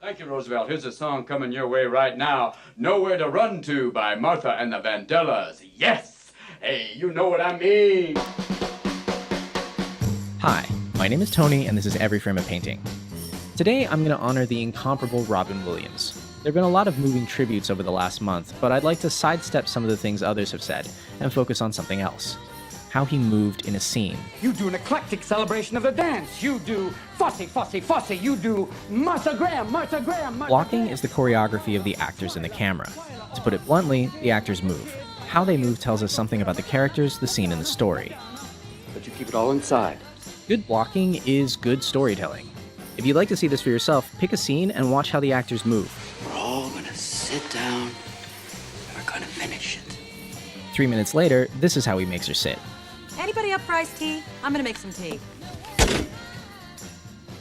Thank you, Roosevelt. Here's a song coming your way right now. Nowhere to Run To by Martha and the Vandellas. Yes! Hey, you know what I mean. Hi, my name is Tony, and this is Every Frame a Painting. Today, I'm going to honor the incomparable Robin Williams. There have been a lot of moving tributes over the last month, but I'd like to sidestep some of the things others have said and focus on something else. How he moved in a scene. You do an eclectic celebration of the dance. You do fussy, fussy, fussy. You do Martha Graham, Martha Graham, Martha Blocking Graham. is the choreography of the actors and the camera. To put it bluntly, the actors move. How they move tells us something about the characters, the scene, and the story. But you keep it all inside. Good blocking is good storytelling. If you'd like to see this for yourself, pick a scene and watch how the actors move. We're all gonna sit down, and we're gonna finish it. 3 minutes later, this is how he makes her sit. Anybody up for iced tea? I'm gonna make some tea.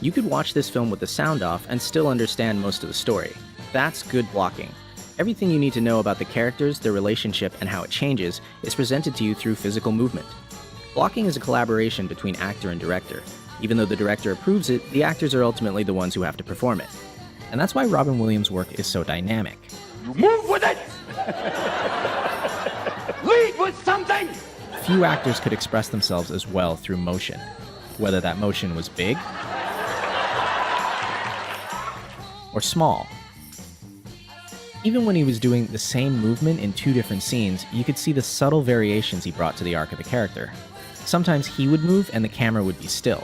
You could watch this film with the sound off and still understand most of the story. That's good blocking. Everything you need to know about the characters, their relationship, and how it changes is presented to you through physical movement. Blocking is a collaboration between actor and director. Even though the director approves it, the actors are ultimately the ones who have to perform it. And that's why Robin Williams' work is so dynamic. You move with it! Lead with something! Few actors could express themselves as well through motion, whether that motion was big or small. Even when he was doing the same movement in two different scenes, you could see the subtle variations he brought to the arc of the character. Sometimes he would move and the camera would be still.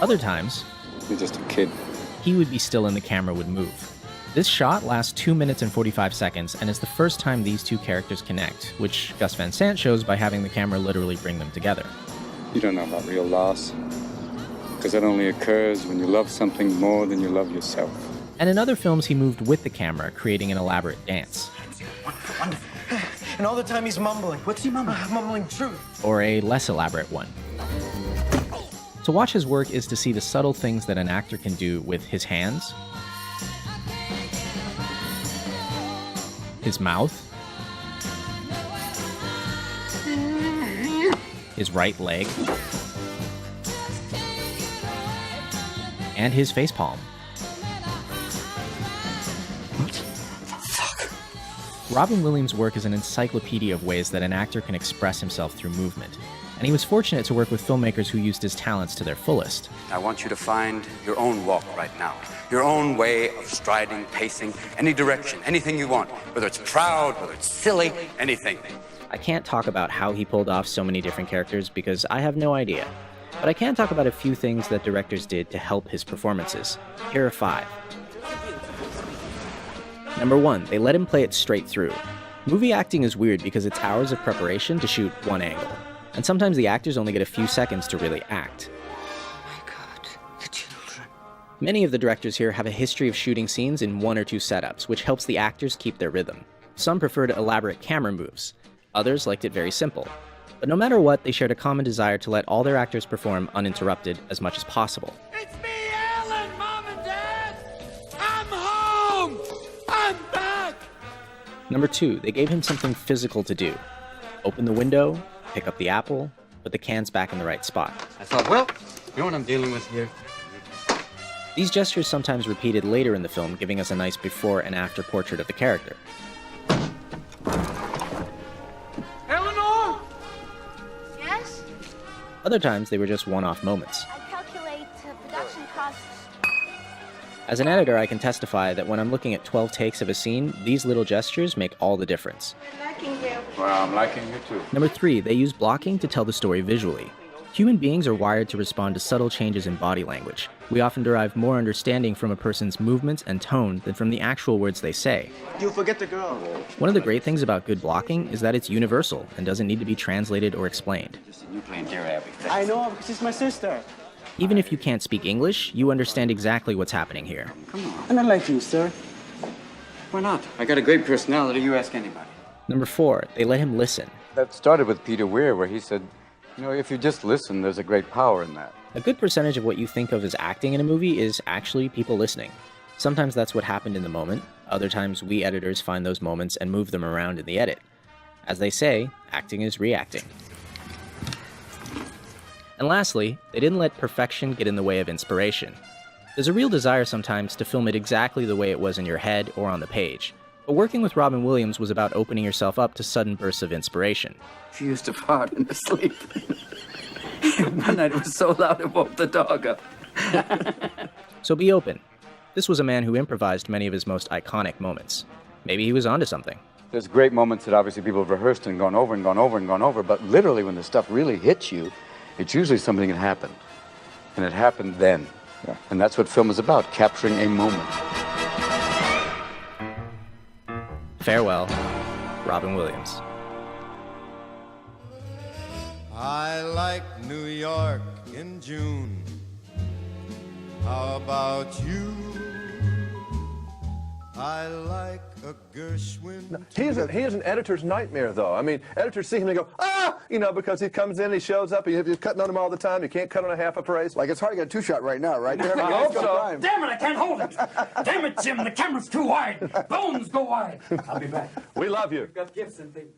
Other times, You're just a kid. he would be still and the camera would move. This shot lasts 2 minutes and 45 seconds and is the first time these two characters connect, which Gus Van Sant shows by having the camera literally bring them together. You don't know about real loss. Because that only occurs when you love something more than you love yourself. And in other films, he moved with the camera, creating an elaborate dance. And all the time he's mumbling. What's he mumbling? Mumbling truth. Or a less elaborate one. To watch his work is to see the subtle things that an actor can do with his hands, his mouth, his right leg, and his facepalm. Robin Williams' work is an encyclopedia of ways that an actor can express himself through movement, and he was fortunate to work with filmmakers who used his talents to their fullest. I want you to find your own walk right now. Your own way of striding, pacing, any direction, anything you want. Whether it's proud, whether it's silly, anything. I can't talk about how he pulled off so many different characters because I have no idea. But I can talk about a few things that directors did to help his performances. Here are 5. Number 1, they let him play it straight through. Movie acting is weird because it's hours of preparation to shoot one angle. And sometimes the actors only get a few seconds to really act. My God, the children. Many of the directors here have a history of shooting scenes in 1 or 2 setups, which helps the actors keep their rhythm. Some preferred elaborate camera moves. Others liked it very simple. But no matter what, they shared a common desire to let all their actors perform uninterrupted as much as possible. It's me, Alan, Mom and Dad. I'm home. I'm back. Number 2, they gave him something physical to do. Open the window, pick up the apple, put the cans back in the right spot. I thought, well, you know what I'm dealing with here? These gestures sometimes repeated later in the film, giving us a nice before and after portrait of the character. Eleanor? Yes? Other times, they were just one-off moments. I calculate production costs. As an editor, I can testify that when I'm looking at 12 takes of a scene, these little gestures make all the difference. I'm liking you. Well, I'm liking you too. Number 3, they use blocking to tell the story visually. Human beings are wired to respond to subtle changes in body language. We often derive more understanding from a person's movements and tone than from the actual words they say. You forget the girl. One of the great things about good blocking is that it's universal and doesn't need to be translated or explained. You playing Dear Abby. I know, because she's my sister. Even if you can't speak English, you understand exactly what's happening here. And I like you, sir. Why not? I got a great personality. You ask anybody. Number 4, they let him listen. That started with Peter Weir, where he said, you know, if you just listen, there's a great power in that. A good percentage of what you think of as acting in a movie is actually people listening. Sometimes that's what happened in the moment. Other times we editors find those moments and move them around in the edit. As they say, acting is reacting. And lastly, they didn't let perfection get in the way of inspiration. There's a real desire sometimes to film it exactly the way it was in your head or on the page. But working with Robin Williams was about opening yourself up to sudden bursts of inspiration. She used to fart in her sleep. One night it was so loud it woke the dog up. So be open. This was a man who improvised many of his most iconic moments. Maybe he was onto something. There's great moments that obviously people have rehearsed and gone over and gone over and gone over, but literally when the stuff really hits you, it's usually something that happened. And it happened then. Yeah. And that's what film is about, capturing a moment. Farewell, Robin Williams. I like New York in June. How about you? I like a Gershwin. No, he is an editor's nightmare, though. I mean, editors see him and they go, ah! You know, because he comes in, he shows up, you're cutting on him all the time. You can't cut on a half a phrase. Like, it's hard to get a two-shot right now, right? I hope so. Damn it, I can't hold it. Damn it, Jim, the camera's too wide. Bones go wide. I'll be back. We love you. We've got gifts and things.